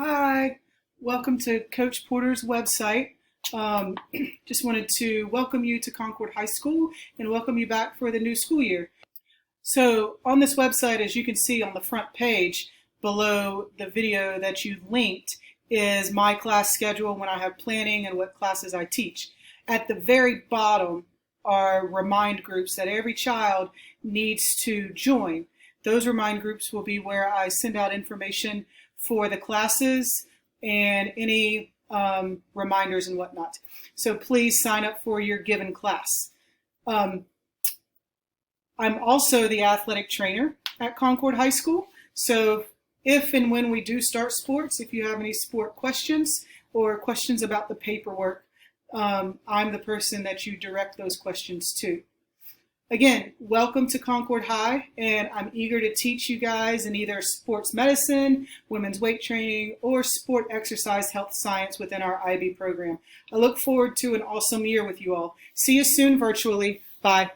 Hi, welcome to Coach Porter's website. Just wanted to welcome you to Concord High School and welcome you back for the new school year. So on this website, as you can see on the front page below the video that you've linked, is my class schedule when I have planning and what classes I teach. At the very bottom are remind groups that every child needs to join. Those remind groups will be where I send out information for the classes and any reminders and whatnot. So please sign up for your given class. I'm also the athletic trainer at Concord High School. So if and when we do start sports, if you have any sport questions or questions about the paperwork, I'm the person that you direct those questions to. Again, welcome to Concord High, and I'm eager to teach you guys in either sports medicine, women's weight training, or sport exercise health science within our IB program. I look forward to an awesome year with you all. See you soon virtually. Bye.